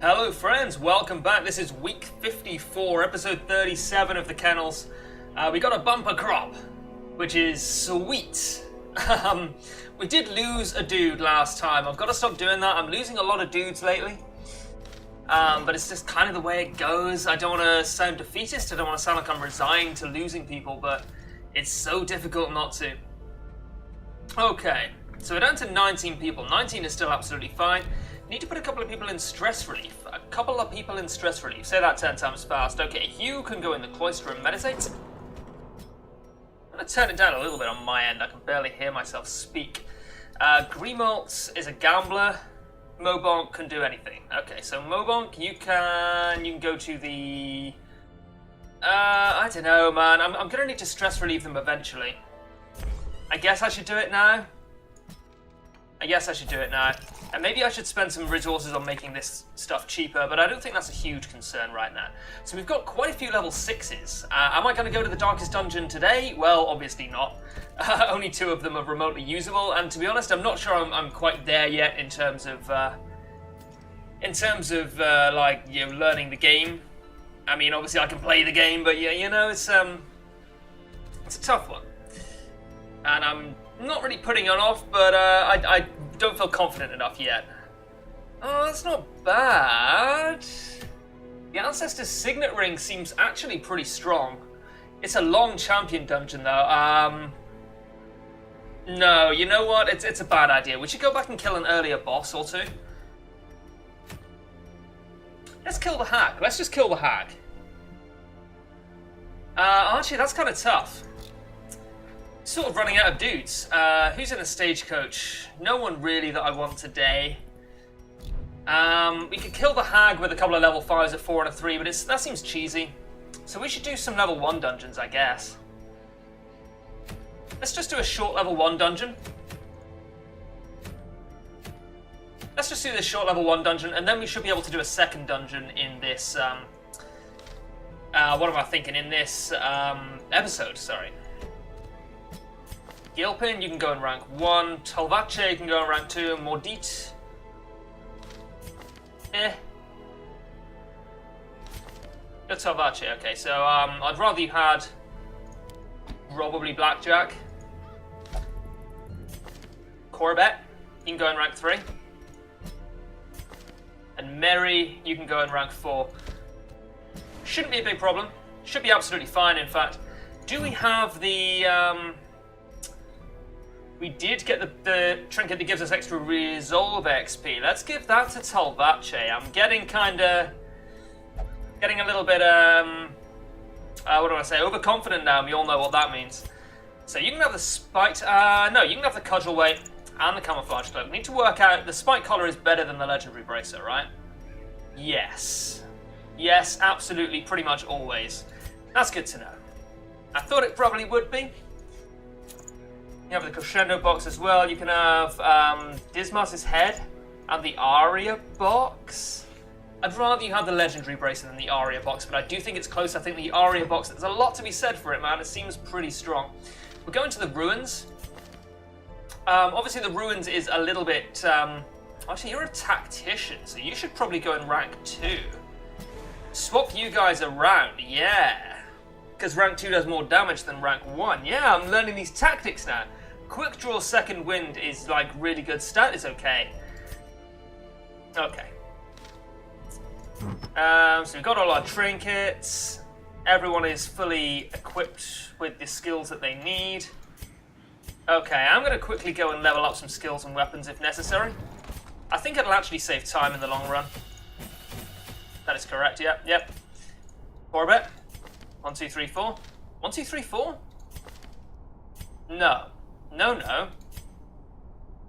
Hello friends, welcome back. This is week 54, episode 37 of the Kennels. We got a bumper crop, which is sweet. We did lose a dude last time. I've got to stop doing that. I'm losing a lot of dudes lately. But it's just kind of the way it goes. I don't want to sound defeatist. I don't want to sound like I'm resigned to losing people, but it's so difficult not to. Okay, so we're down to 19 people. 19 is still absolutely fine. Need to put a couple of people in stress relief. A couple of people in stress relief. Say that 10 times fast. Okay, Hugh can go in the cloister and meditate. I'm going to turn it down a little bit on my end. I can barely hear myself speak. Greenmaltz is a gambler. Mobonk can do anything. Okay, so Mobonk, you can go to the... I don't know, man. I'm going to need to stress relieve them eventually. I guess I should do it now. And maybe I should spend some resources on making this stuff cheaper, but I don't think that's a huge concern right now. So we've got quite a few level 6s. Am I going to go to the darkest dungeon today? Well, obviously not. Only 2 of them are remotely usable, and to be honest, I'm not sure I'm quite there yet in terms of like, you know, learning the game. I mean, obviously I can play the game, but yeah, you know, it's a tough one. And I'm not really putting it off, but I don't feel confident enough yet. Oh, that's not bad. The Ancestor's Signet Ring seems actually pretty strong. It's a long champion dungeon, though. No, you know what? It's a bad idea. We should go back and kill an earlier boss or two. Let's kill the hag. Let's just kill the hag. Actually, that's kind of tough. Sort of running out of dudes. Who's in a stagecoach? No one really that I want today. We could kill the hag with a couple of level 5s, a 4 and a 3, but that seems cheesy. So we should do some level 1 dungeons, I guess. Let's just do a short level 1 dungeon. Let's just do this short level 1 dungeon, and then we should be able to do a second dungeon in this, what am I thinking? In this, episode, sorry. Gilpin, you can go in rank 1. Tolvace can go in rank 2. Mordit. Go Tolvace, okay, so I'd rather you had probably Blackjack. Corbett, you can go in rank 3. And Mary, you can go in rank 4. Shouldn't be a big problem. Should be absolutely fine, in fact. Do we have the... We did get the trinket that gives us extra resolve XP. Let's give that to Tolvace. I'm getting a little bit, what do I say, overconfident now. We all know what that means. So you can have the spiked, no, you can have the cudgel weight and the camouflage cloak. We need to work out, the spike collar is better than the legendary bracer, right? Yes. Yes, absolutely, pretty much always. That's good to know. I thought it probably would be. You have the crescendo box as well. You can have Dismas' head and the aria box. I'd rather you have the legendary bracer than the aria box, but I do think it's close. I think the aria box, there's a lot to be said for it, man. It seems pretty strong. We're going to the ruins. Obviously the ruins is a little bit... actually, you're a tactician, so you should probably go in rank 2. Swap you guys around, yeah. Because rank 2 does more damage than rank 1. Yeah, I'm learning these tactics now. Quick draw second wind is like really good. Stat is okay. Okay. So we've got all our trinkets. Everyone is fully equipped with the skills that they need. Okay, I'm going to quickly go and level up some skills and weapons if necessary. I think it'll actually save time in the long run. That is correct, yep. Corbett. 1, 2, 3, 4. 1, 2, 3, 4? No. No.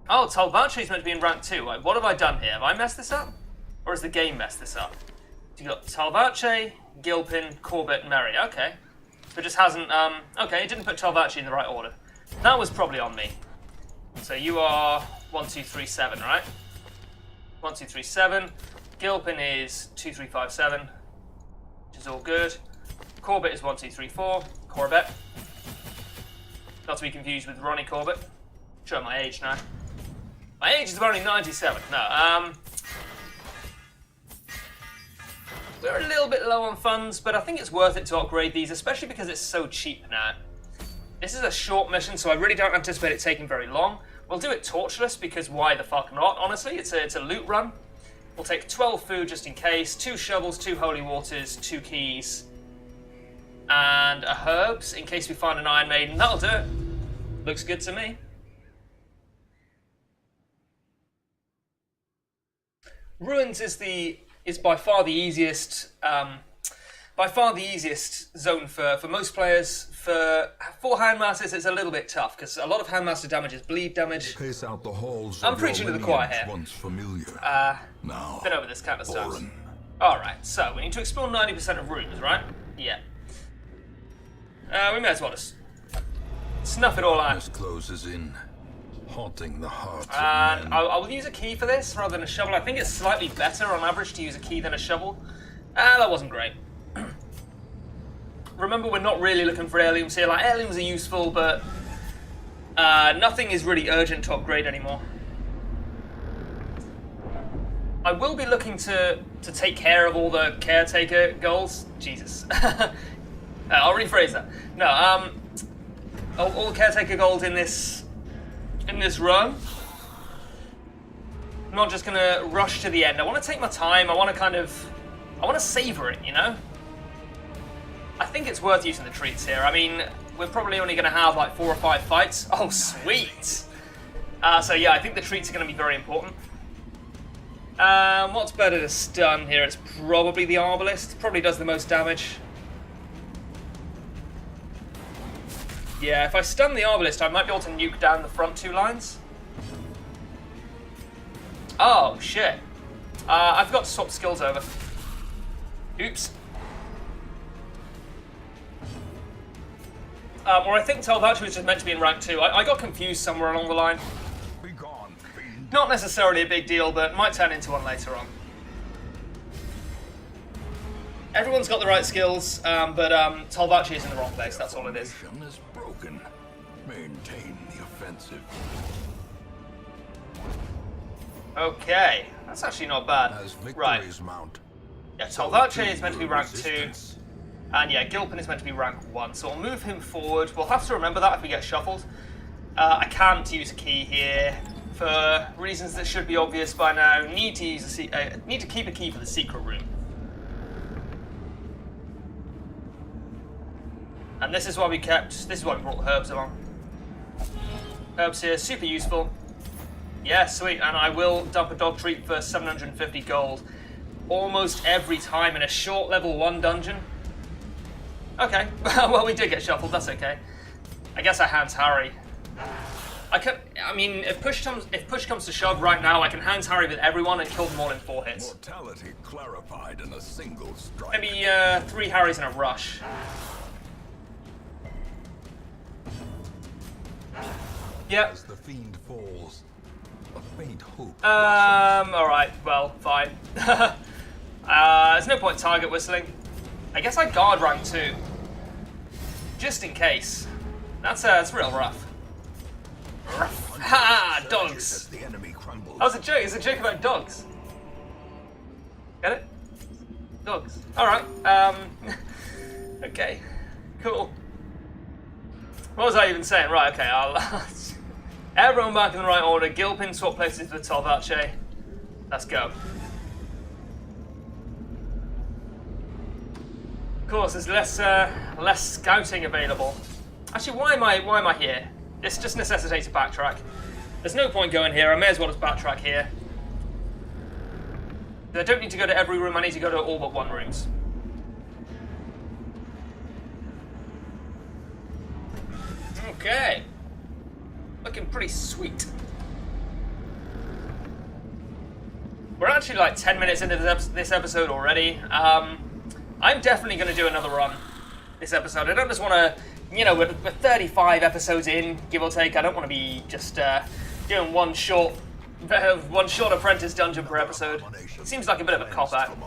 Oh, Tolvace's meant to be in rank 2. Like, what have I done here? Have I messed this up? Or has the game messed this up? So you got Tolvace, Gilpin, Corbett, and Mary. Okay. It just hasn't, okay, it didn't put Tolvace in the right order. That was probably on me. So you are 1, 2, 3, 7, right? 1, 2, 3, 7. Gilpin is 2, 3, 5, 7. Which is all good. Corbett is 1, 2, 3, 4. Corbett. Not to be confused with Ronnie Corbett. Show my age now. My age is only 97. No, We're a little bit low on funds, but I think it's worth it to upgrade these, especially because it's so cheap now. This is a short mission, so I really don't anticipate it taking very long. We'll do it tortureless, because why the fuck not, honestly? It's a loot run. We'll take 12 food just in case, 2 shovels, 2 holy waters, 2 keys, and a herbs in case we find an Iron Maiden. That'll do it. Looks good to me. Ruins is by far the easiest zone for most players. For Houndmasters, it's a little bit tough because a lot of Houndmaster damage is bleed damage. Pace out the halls. I'm preaching to the choir here. Once familiar. Now, been over this kind of stuff. All right, so we need to explore 90% of rooms, right? Yeah. We may as well just snuff it all out. This closes in, haunting the hearts of And men. I will use a key for this rather than a shovel. I think it's slightly better on average to use a key than a shovel. That wasn't great. Remember, we're not really looking for heirlooms here. Like, heirlooms are useful, but nothing is really urgent to upgrade anymore. I will be looking to take care of all the caretaker goals. Jesus. I'll rephrase that. No, all the caretaker gold in this run. I'm not just gonna rush to the end. I want to take my time. I want to savor it, you know. I think it's worth using the treats here. I mean, we're probably only going to have like 4 or 5 fights. Oh, sweet. So yeah, I think the treats are going to be very important. What's better to stun here? It's probably the Arbalist. Probably does the most damage. Yeah, if I stun the Arbalist, I might be able to nuke down the front 2 lines. Oh, shit. I forgot to swap skills over. Oops. Or I think Vvulves was just meant to be in rank 2. I got confused somewhere along the line. Be gone, fiend. Not necessarily a big deal, but might turn into one later on. Everyone's got the right skills, but Vvulves is in the wrong place, that's all it is. Formation is broken. Maintain the offensive. Okay, that's actually not bad. As Right. victories mount. Yeah, Vvulves is meant to be rank 2. And yeah, Gilpin is meant to be rank 1, so we'll move him forward. We'll have to remember that if we get shuffled. I can't use a key here for reasons that should be obvious by now. Need to keep a key for the secret room. And this is why we brought the herbs along. Herbs here, super useful. Yeah, sweet, and I will dump a dog treat for 750 gold almost every time in a short level 1 dungeon. Okay, well, we did get shuffled, that's okay. I guess I Hounds Harry. I mean, if push comes to shove right now, I can Hounds Harry with everyone and kill them all in 4 hits. Mortality clarified in a single strike. Maybe 3 Harrys in a rush. Yep. As the fiend falls, a faint hope. Alright, well, fine. There's no point target whistling. I guess I guard rank 2. Just in case. That's real rough. Ha! Dogs! The enemy crumbles. That was a joke. It's a joke about dogs. Get it? Dogs. Alright. Okay. Cool. What was I even saying? Right, okay, I'll... Everyone back in the right order. Gilpin swap places with Vvulves. Let's go. Of course, there's less scouting available. Actually, why am I here? This just necessitates a backtrack. There's no point going here. I may as well just backtrack here. I don't need to go to every room. I need to go to all but 1 rooms. Okay. Looking pretty sweet. We're actually like 10 minutes into this episode already. I'm definitely going to do another run this episode. I don't just want to, you know, we're 35 episodes in, give or take. I don't want to be just doing one short apprentice dungeon per episode. It seems like a bit of a cop-out.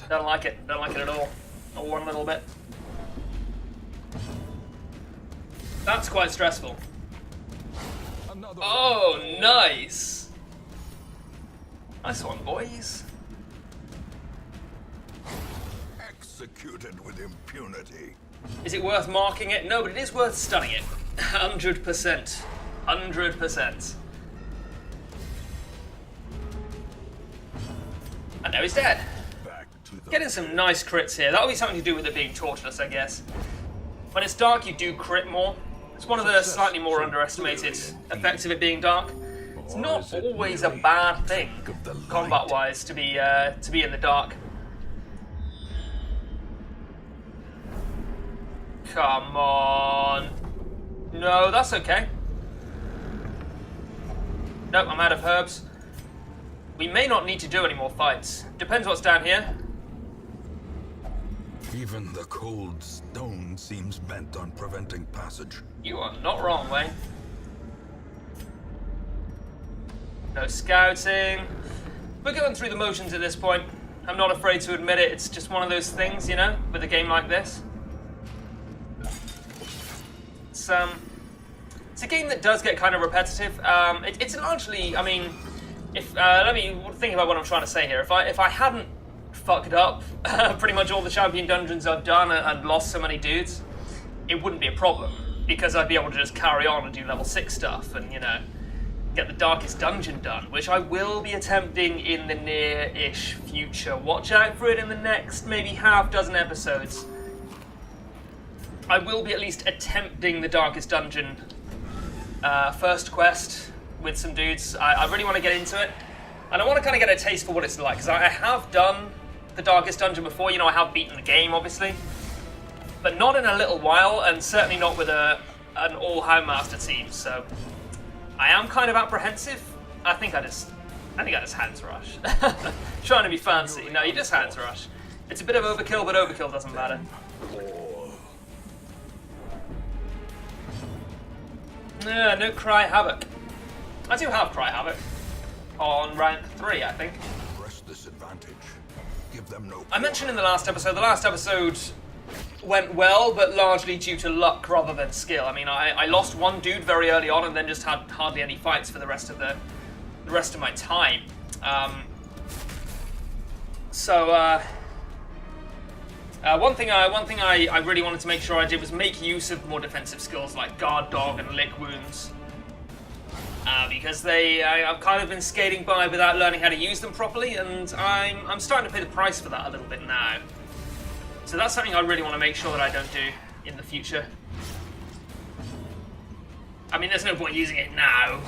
Don't like it. Don't like it at all. Not one little bit. That's quite stressful. Oh, nice. Nice one, boys. executed with impunity. Is it worth marking it? No, but it is worth stunning it. 100%. 100%. And now he's dead. Back to the Getting some nice crits here. That'll be something to do with it being tortureless, I guess. When it's dark, you do crit more. It's one of the slightly more underestimated effects of it being dark. It's not always a bad thing, combat-wise, to be in the dark. Come on. No, that's okay. Nope, I'm out of herbs. We may not need to do any more fights. Depends what's down here. Even the cold stone seems bent on preventing passage. You are not wrong, Wayne. No scouting. We're going through the motions at this point. I'm not afraid to admit it. It's just one of those things, you know, with a game like this. It's a game that does get kind of repetitive. It's largely, I mean, if let me think about what I'm trying to say here. If I hadn't fucked up pretty much all the champion dungeons I've done and lost so many dudes, it wouldn't be a problem because I'd be able to just carry on and do level 6 stuff and, you know, get the darkest dungeon done, which I will be attempting in the near-ish future. Watch out for it in the next maybe half dozen episodes. I will be at least attempting the darkest dungeon first quest with some dudes. I really want to get into it, and I want to kind of get a taste for what it's like, because I have done the darkest dungeon before. You know, I have beaten the game, obviously, but not in a little while, and certainly not with an all Houndmaster team, so I am kind of apprehensive. I think I just hands rush. Trying to be fancy. No, you just hands rush. It's a bit of overkill, but overkill doesn't matter. No Cry Havoc. I do have Cry Havoc on rank 3, I think. Press this advantage. Give them no. I mentioned in the last episode went well, but largely due to luck rather than skill. I mean, I lost one dude very early on and then just had hardly any fights for the rest of my time. One thing I really wanted to make sure I did was make use of more defensive skills like Guard Dog and Lick Wounds. Because I've kind of been skating by without learning how to use them properly, and I'm starting to pay the price for that a little bit now. So that's something I really want to make sure that I don't do in the future. I mean, there's no point using it now.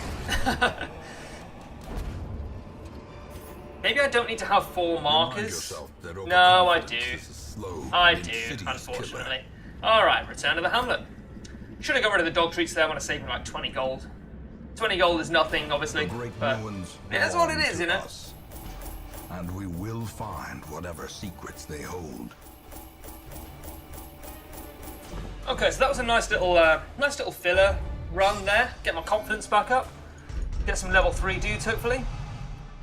Maybe I don't need to have 4 markers. No, I do. I do, unfortunately. Alright, return to the hamlet. Should have got rid of the dog treats there. I want to save him like 20 gold. 20 gold is nothing, obviously, but that's what it is, you know? And we will find whatever secrets they hold. Okay, so that was a nice little filler run there. Get my confidence back up. Get some level 3 dudes, hopefully.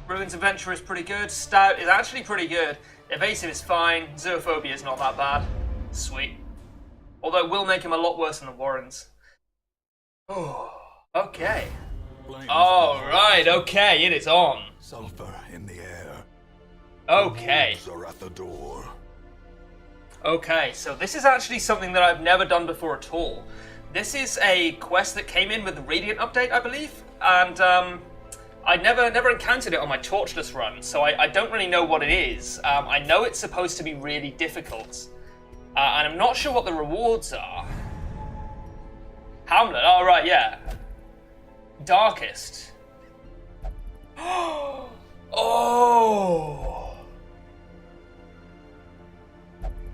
Ruins Adventure is pretty good. Stout is actually pretty good. Evasive is fine. Zoophobia is not that bad. Sweet. Although it will make him a lot worse than the Warrens. Oh, okay. Alright, okay, it is on. Sulfur in the air. Okay. Wolves are at the door. Okay, so this is actually something that I've never done before at all. This is a quest that came in with the Radiant update, I believe, and I never encountered it on my Torchless run, so I don't really know what it is. I know it's supposed to be really difficult, and I'm not sure what the rewards are. Hamlet, oh right, yeah. Darkest. Oh!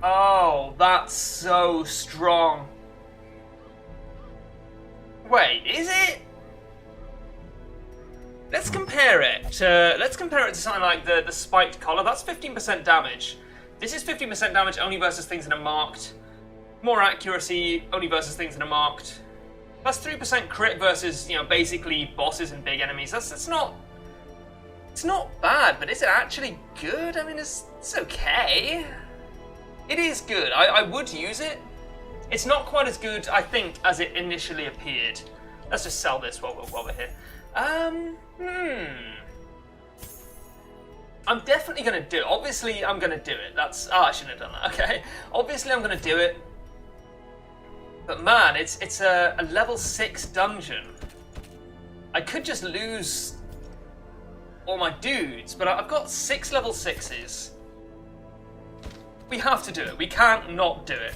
Oh, that's so strong. Wait, is it? Let's compare it to something like the spiked collar. That's 15% damage. This is 15% damage only versus things that are marked. More accuracy only versus things that are marked. That's 3% crit versus, you know, basically bosses and big enemies. It's not bad, but is it actually good? I mean, it's okay. It is good. I would use it. It's not quite as good, I think, as it initially appeared. Let's just sell this while we're here. I I'm definitely going to do it. Obviously, I'm going to do it. That's... Oh, I shouldn't have done that. Okay. Obviously, I'm going to do it. But man, it's a level 6 dungeon. I could just lose all my dudes, but I've got 6 level 6s. We have to do it. We can't not do it.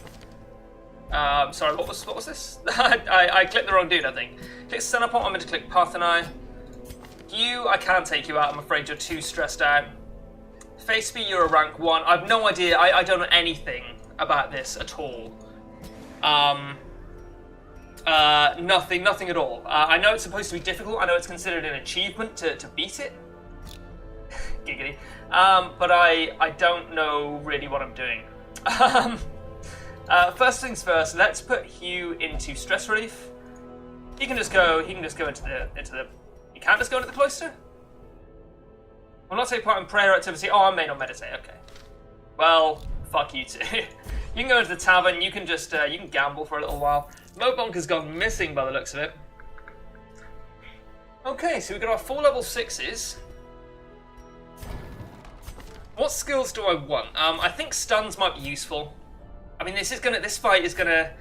Sorry, what was this? I clicked the wrong dude, I think. Click Senapont, I'm going to click Parthenai. You, I can't take you out, I'm afraid you're too stressed out. Face me, you're a rank 1. I've no idea, I don't know anything about this at all. Nothing at all. I know it's supposed to be difficult, I know it's considered an achievement to beat it. Giggity. But I don't know really what I'm doing. First things first, let's put Hugh into stress relief. He can just go into the you can't just go into the cloister? Will not take part in prayer activity. Oh, I may not meditate, okay. Well, fuck you too. You can go into the tavern, you can just you can gamble for a little while. Mobonk has gone missing by the looks of it. Okay, so we've got our 4 level 6s. What skills do I want? I think stuns might be useful. I mean, this fight is gonna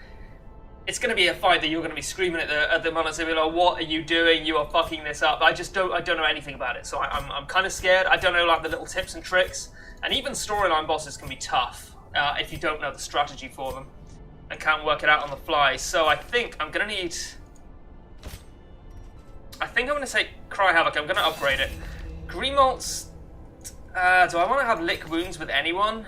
be a fight that you're gonna be screaming at the monitor, be like, "What are you doing? You are fucking this up." I don't know anything about it, so I'm kind of scared. I don't know like the little tips and tricks, and even storyline bosses can be tough if you don't know the strategy for them and can't work it out on the fly. So I think I'm gonna need. I think I'm gonna take Cry Havoc. I'm gonna upgrade it. Greenmalt's. Do I want to have lick wounds with anyone?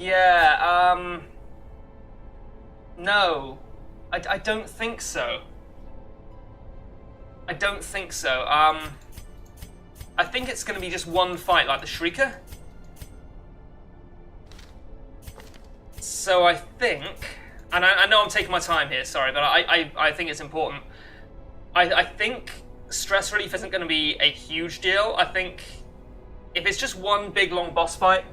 Yeah, no. I don't think so. I don't think so. I think it's going to be just one fight, like the Shrieker. So I think, and I know I'm taking my time here, sorry, but I think it's important. I think stress relief isn't going to be a huge deal. I think if it's just one big long boss fight,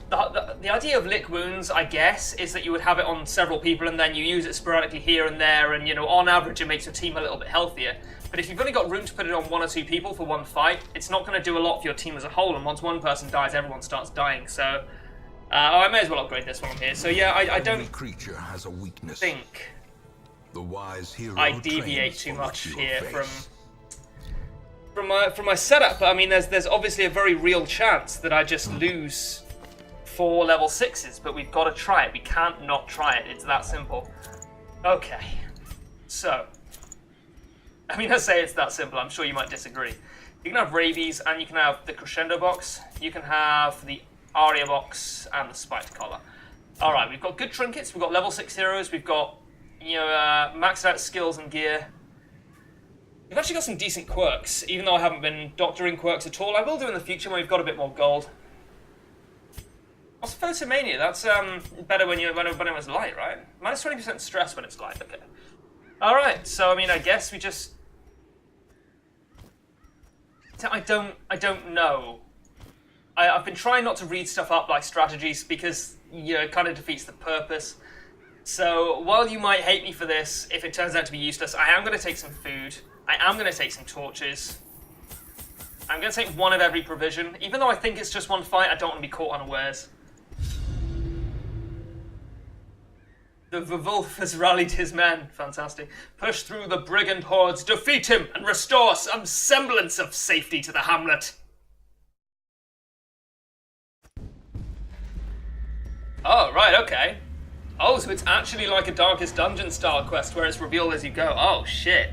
the idea of lick wounds, I guess, is that you would have it on several people and then you use it sporadically here and there, and you know, on average it makes your team a little bit healthier. But if you've only got room to put it on 1 or 2 people for one fight, it's not going to do a lot for your team as a whole, and once one person dies, everyone starts dying, so... I may as well upgrade this one here. So yeah, I don't Every creature has a weakness. think The wise hero I deviate trains too for much what you here face. from my setup. But I mean, there's obviously a very real chance that I just lose 4 level 6s, but we've got to try it. We can't not try it. It's that simple. Okay, so I mean, I say it's that simple. I'm sure you might disagree. You can have rabies, and you can have the crescendo box. You can have the Aria box and the spiked collar. All right, we've got good trinkets. We've got level 6 heroes. We've got maxed out skills and gear. We've actually got some decent quirks, even though I haven't been doctoring quirks at all. I will do in the future when we've got a bit more gold. What's Photomania? That's better when it was light, right? Minus 20% stress when it's light. Okay. All right. So I mean, I guess we just. I don't know. I've been trying not to read stuff up like strategies because it kind of defeats the purpose. So while you might hate me for this, if it turns out to be useless, I am going to take some food. I am going to take some torches. I'm going to take 1 of every provision. Even though I think it's just one fight, I don't want to be caught unawares. The Vvulves has rallied his men. Fantastic. Push through the brigand hordes, defeat him, and restore some semblance of safety to the hamlet. Oh, right, okay. Oh, so it's actually like a Darkest Dungeon style quest where it's revealed as you go. Oh, shit.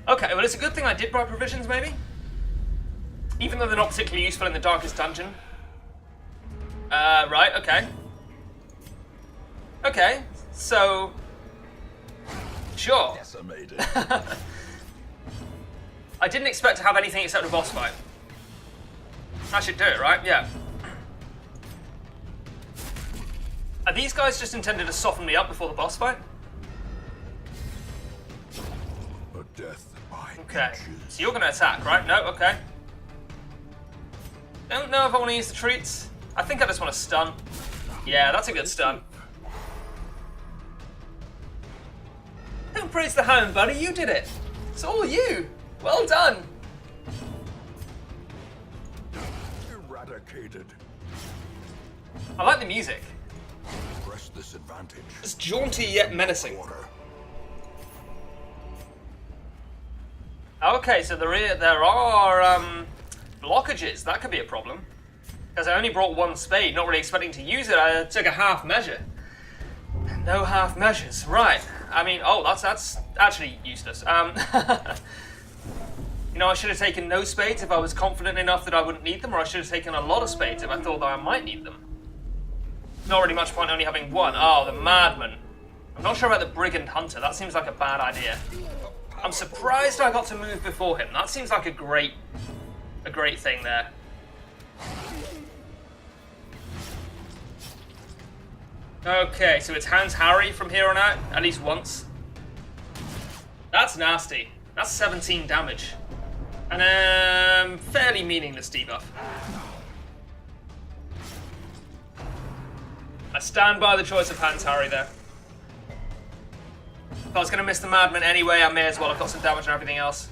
Okay, well, it's a good thing I did buy provisions, maybe? Even though they're not particularly useful in the Darkest Dungeon. Right, okay. Okay, so... Sure. Decimated. I didn't expect to have anything except a boss fight. I should do it, right? Yeah. Are these guys just intended to soften me up before the boss fight? A death by Okay, inches. so you're going to attack, right? No, okay. Don't know if I want to use the treats. I think I just want to stun. Yeah, that's a good stun. Don't praise the hound, buddy. You did it. It's all you. Well done. Eradicated. I like the music. Press this advantage. It's jaunty yet menacing. Water. Okay, so there are blockages. That could be a problem. Because I only brought one spade, not really expecting to use it. I took a half measure. No half measures. Right. I mean, oh, that's actually useless. You know, I should have taken no spades if I was confident enough that I wouldn't need them, or I should have taken a lot of spades if I thought that I might need them. Not really much point only having one. Oh, the madman. I'm not sure about the brigand hunter. That seems like a bad idea. I'm surprised I got to move before him. That seems like a great thing there. Okay, so it's Hound's Harry from here on out, at least once. That's nasty. That's 17 damage. And fairly meaningless debuff. I stand by the choice of Hound's Harry there. If I was going to miss the Madman anyway, I may as well have got some damage and everything else.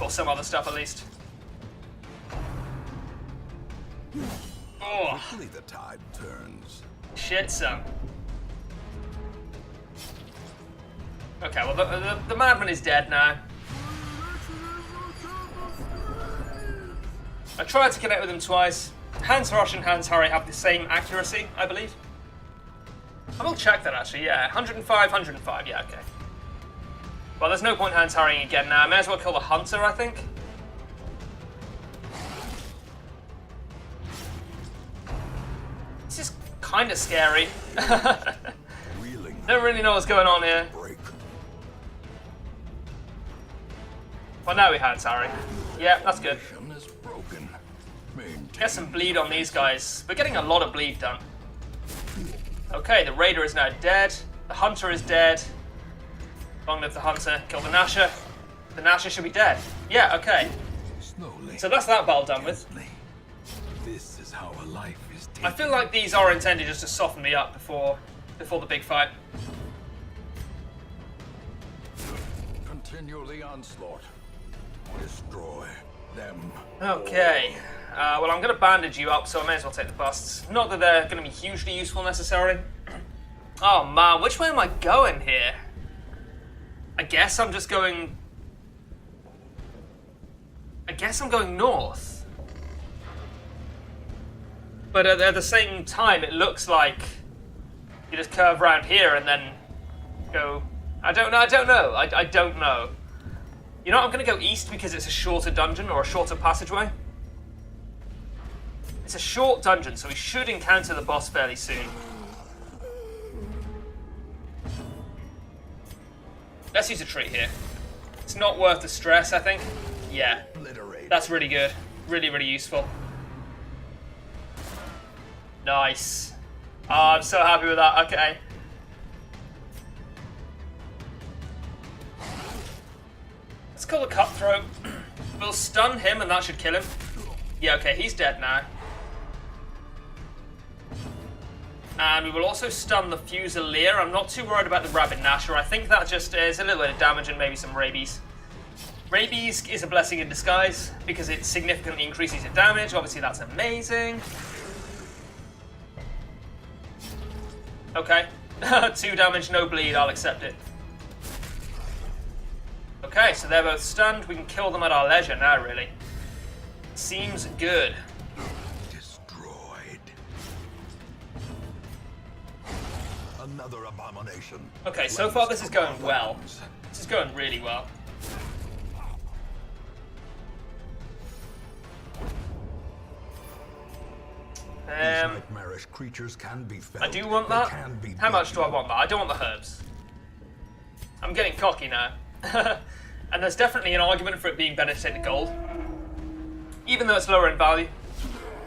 Or some other stuff at least. Oh. Quickly the tide turns. Shit, son. Okay, well, the Madman is dead now. I tried to connect with him twice. Hound's Rush and Hound's Harry have the same accuracy, I believe. I will check that, actually, yeah. 105, 105, yeah, okay. Well, there's no point Hound's Harrying again now. I may as well kill the Hunter, I think. This is kind of scary. Don't really know what's going on here. Break. Well, now we Hound's Harry. Yeah, that's good. Is broken. Get some bleed on these guys. We're getting a lot of bleed done. Okay, the Raider is now dead. The Hunter is dead. Long live the Hunter. Kill the Nasher. The Nasher should be dead. Yeah, okay. Slowly. So that's that battle done with. This is how a life is taken. I feel like these are intended just to soften me up before the big fight. Continue the onslaught. Destroy them. Okay. Well, I'm going to bandage you up, so I may as well take the busts. Not that they're going to be hugely useful necessarily. Oh man, which way am I going here? I guess I'm just going... I guess I'm going north. But at the same time, it looks like you just curve around here and then go... I don't know. I don't know. You know what, I'm going to go east because it's a shorter dungeon or a shorter passageway. It's a short dungeon, so we should encounter the boss fairly soon. Let's use a treat here. It's not worth the stress, I think. Yeah, that's really good. Really, really useful. Nice. Oh, I'm so happy with that. Okay. Let's kill the Cutthroat. We'll stun him and that should kill him. Yeah, okay, he's dead now. And we will also stun the Fusilier. I'm not too worried about the Rabbit Nasher. I think that just is a little bit of damage and maybe some rabies. Rabies is a blessing in disguise because it significantly increases your damage. Obviously, that's amazing. Okay. 2 damage, no bleed. I'll accept it. Okay, so they're both stunned. We can kill them at our leisure now, really. Seems good. Destroyed. Another abomination. Okay, so far this is going well. This is going really well. These nightmarish creatures can be felt. I do want that. How much do I want that? I don't want the herbs. I'm getting cocky now. And there's definitely an argument for it being better to take the gold. Even though it's lower in value.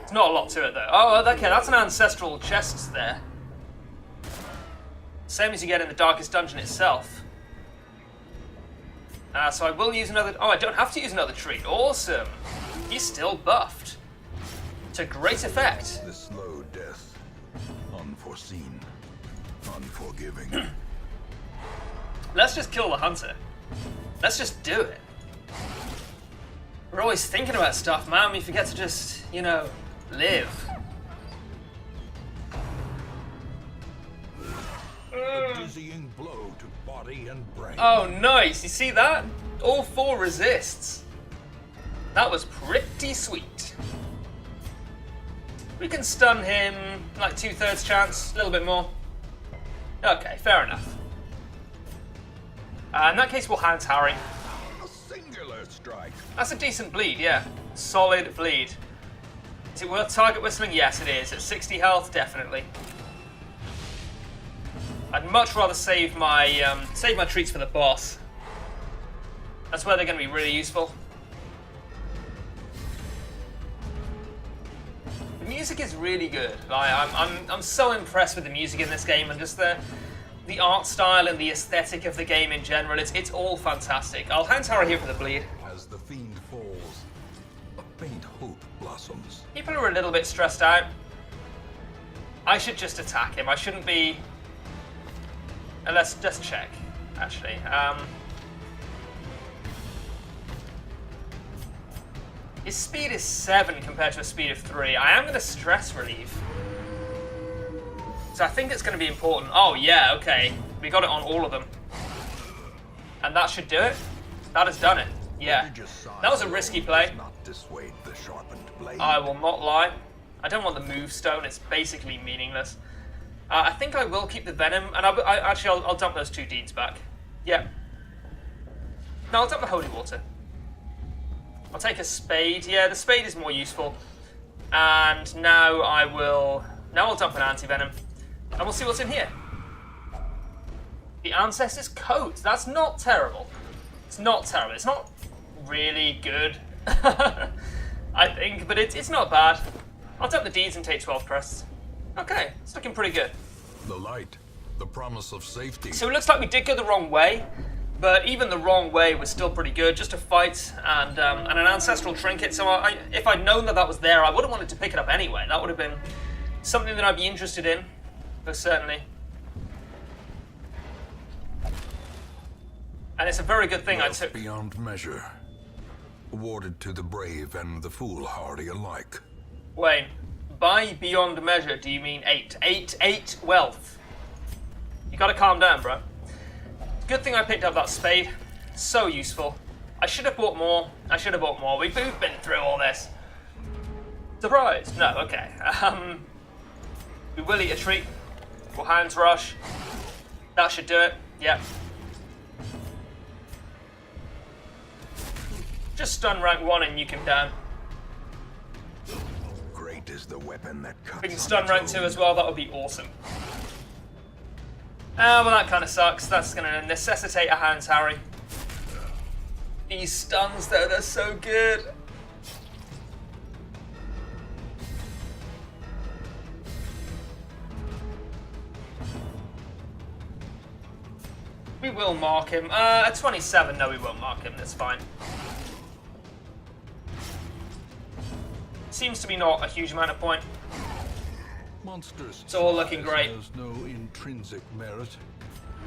There's not a lot to it though. Oh, okay, that's an ancestral chest there. Same as you get in the Darkest Dungeon itself. So I will use another... Oh, I don't have to use another treat. Awesome. He's still buffed. To great effect. The slow death. Unforeseen. Unforgiving. Let's just kill the hunter. Let's just do it. We're always thinking about stuff, man. We forget to just, you know, live. A dizzying blow to body and brain. Oh, nice. You see that? All 4 resists. That was pretty sweet. We can stun him, like 2/3 chance, a little bit more. Okay, fair enough. In that case, we'll Hound Harry. A singular strike. That's a decent bleed, yeah. Solid bleed. Is it worth target whistling? Yes, it is. At 60 health, definitely. I'd much rather save my treats for the boss. That's where they're going to be really useful. The music is really good. Like, I'm so impressed with the music in this game and just the art style and the aesthetic of the game in general. It's all fantastic. I'll Hound Harry here for the bleed. As the fiend falls, a faint hope blossoms. People are a little bit stressed out. I should just attack him. I shouldn't be... let's just check, actually. His speed is 7 compared to a speed of 3. I am going to stress relieve. So I think it's going to be important. Oh, yeah, okay. We got it on all of them. And that should do it. That has done it. Yeah. That was a risky play. Not dissuade the sharpened blade. I will not lie. I don't want the move stone. It's basically meaningless. I think I will keep the venom, and I'll dump those 2 deeds back. Yeah. No, I'll dump the holy water. I'll take a spade. Yeah, the spade is more useful. And now I'll dump an anti-venom, and we'll see what's in here. The Ancestor's Coat. That's not terrible. It's not terrible. It's not really good, I think, but it's not bad. I'll dump the deeds and take 12 crests. Okay, it's looking pretty good. The light, the promise of safety. So it looks like we did go the wrong way, but even the wrong way was still pretty good. Just a fight and an ancestral trinket. So if I'd known that was there, I would have wanted to pick it up anyway. That would have been something that I'd be interested in, most certainly. And it's a very good thing I took. Beyond measure, awarded to the brave and the foolhardy alike. Wayne, by beyond measure, do you mean 8? 8 wealth. You gotta calm down, bro. Good thing I picked up that spade. So useful. I should have bought more. We've been through all this. Surprise! No, okay. We will eat a treat. We'll Hound's Rush. That should do it. Yep. Just stun rank 1 and nuke him down. Great is the weapon that cuts. We can stun rank 2 as well, that would be awesome. Well, that kind of sucks. That's going to necessitate a Hound's Harry. These stuns, though, they're so good. We will mark him. At 27, no, we won't mark him. That's fine. Seems to be not a huge amount of point. Monsters. It's all looking great. There's no intrinsic merit,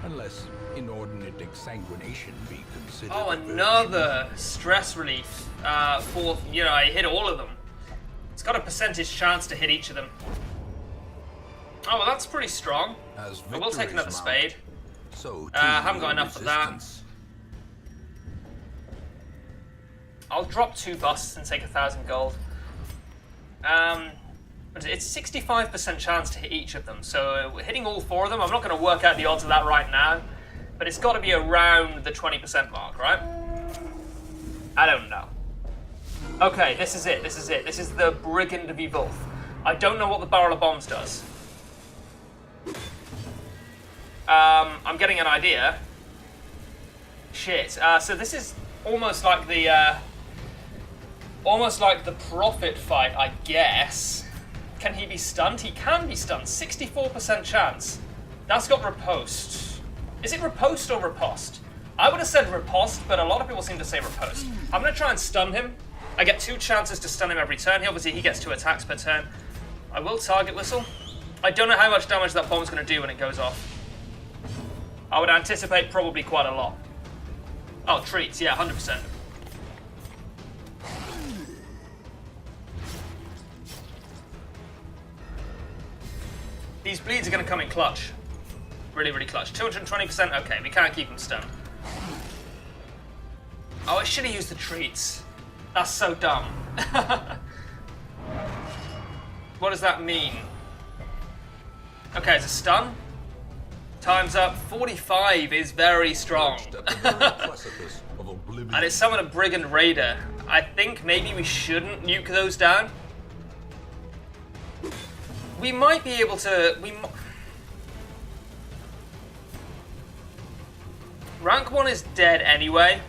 unless inordinate exsanguination be considered. Oh, another stress relief. For, you know, I hit all of them. It's got a percentage chance to hit each of them. Oh, well, that's pretty strong. I will take another spade. So I haven't got enough for that. I'll drop 2 busts and take 1,000 gold. But it's 65% chance to hit each of them, so we're hitting all 4 of them. I'm not going to work out the odds of that right now, but it's got to be around the 20% mark, right? I don't know. Okay, this is it. This is the Brigand Vvulves. I don't know what the Barrel of Bombs does. I'm getting an idea. Shit. So this is almost like the Prophet fight, I guess. Can he be stunned? He can be stunned. 64% chance. That's got riposte. Is it riposte or riposte? I would have said riposte, but a lot of people seem to say riposte. I'm going to try and stun him. I get 2 chances to stun him every turn. Obviously, he gets 2 attacks per turn. I will target whistle. I don't know how much damage that bomb's going to do when it goes off. I would anticipate probably quite a lot. Oh, treats, yeah, 100%. These bleeds are going to come in clutch. Really, really clutch. 220%, okay, we can't keep them stunned. Oh, I should have used the treats. That's so dumb. What does that mean? Okay, it's a stun. Time's up. 45 is very strong. And it's summoned a Brigand Raider. I think maybe we shouldn't nuke those down. We might be able to... Rank 1 is dead anyway.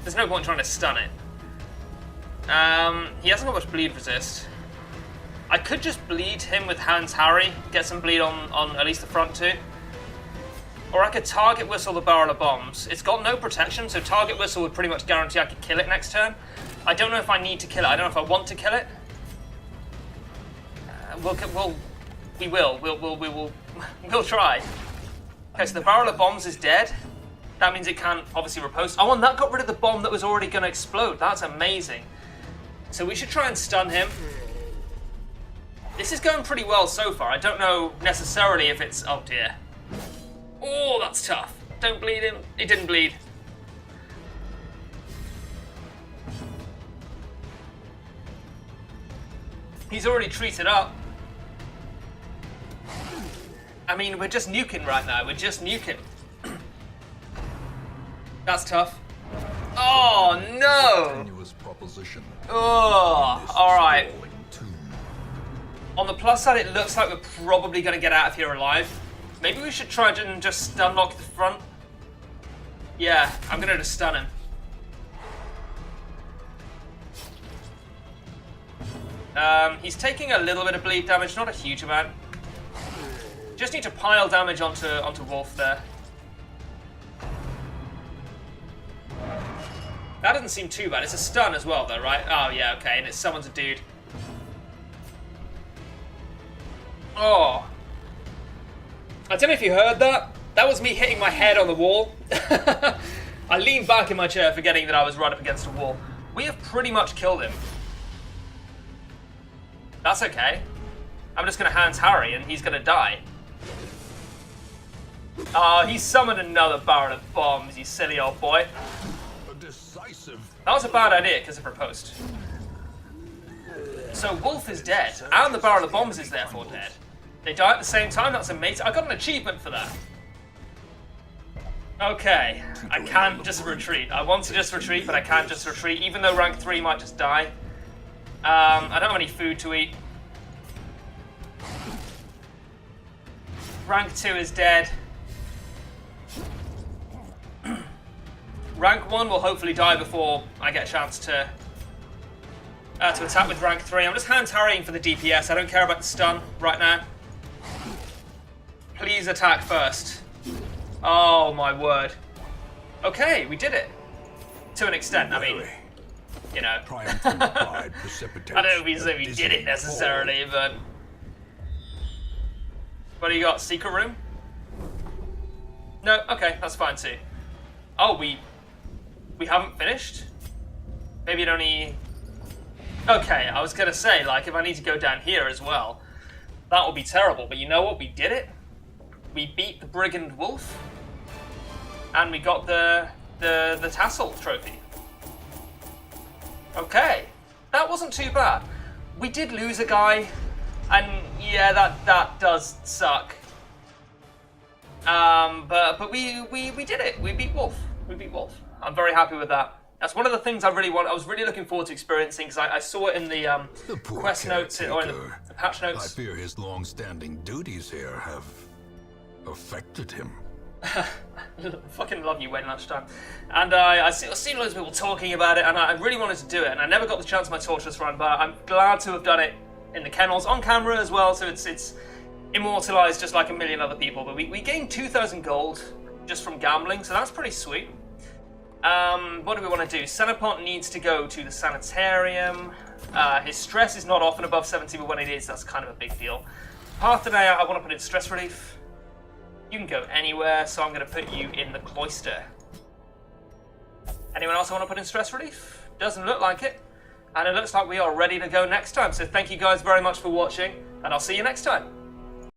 There's no point trying to stun it. He hasn't got much bleed resist. I could just bleed him with Hans Harry, get some bleed on at least the front two. Or I could target whistle the barrel of bombs. It's got no protection, so target whistle would pretty much guarantee I could kill it next turn. I don't know if I need to kill it. I don't know if I want to kill it. We'll try. Okay, so the barrel of bombs is dead. That means it can't obviously riposte. Oh, and that got rid of the bomb that was already going to explode. That's amazing. So we should try and stun him. This is going pretty well so far. I don't know necessarily if it's... Oh, dear. Oh, that's tough. Don't bleed him. He didn't bleed. He's already treated up. I mean, we're just nuking right now. We're just nuking. That's tough. Oh, no! Oh, alright. On the plus side, it looks like we're probably going to get out of here alive. Maybe we should try and just stun lock the front. Yeah, I'm going to just stun him. He's taking a little bit of bleed damage, not a huge amount. Just need to pile damage onto Wolf there. That doesn't seem too bad. It's a stun as well, though, right? Oh, yeah, okay, and it summons a dude. Oh. I don't know if you heard that. That was me hitting my head on the wall. I leaned back in my chair, forgetting that I was right up against a wall. We have pretty much killed him. That's okay. I'm just going to Hans Harry, and he's going to die. Oh, he summoned another barrel of bombs, you silly old boy. That was a bad idea because of riposte. So Wolf is dead, and the barrel of bombs is therefore dead. They die at the same time. That's amazing. I got an achievement for that. Okay, I can't just retreat. I want to just retreat, but I can't just retreat, even though rank 3 might just die. I don't have any food to eat. Rank 2 is dead. Rank 1 will hopefully die before I get a chance to attack with rank 3. I'm just Hans Harrying for the DPS. I don't care about the stun right now. Please attack first. Oh my word. Okay, we did it. To an extent, I mean, you know. I don't know if we say we did it necessarily, but... What do you got? Secret room? No? Okay, that's fine too. Oh, we haven't finished? Maybe it only... Okay, I was gonna say, like, if I need to go down here as well, that would be terrible, but you know what? We did it. We beat the Brigand Wolf, and we got the tassel trophy. Okay, that wasn't too bad. We did lose a guy, and yeah, that does suck. But we did it. We beat Wolf. We beat Wolf. I'm very happy with that. That's one of the things I was really looking forward to experiencing, because I saw it in the quest notes or in the patch notes. I fear his long-standing duties here have affected him. Fucking love you, Wayne Lunchtime. And I've seen loads of people talking about it, and I really wanted to do it, and I never got the chance in my torturous run, but I'm glad to have done it in the kennels, on camera as well, so it's immortalized just like a million other people. But we gained 2,000 gold just from gambling, so that's pretty sweet. What do we want to do? Senapont needs to go to the sanitarium. His stress is not often above 70, but when it is, that's kind of a big deal. Parthenay, I want to put in stress relief. You can go anywhere, so I'm going to put you in the cloister. Anyone else I want to put in stress relief? Doesn't look like it. And it looks like we are ready to go next time. So thank you guys very much for watching, and I'll see you next time.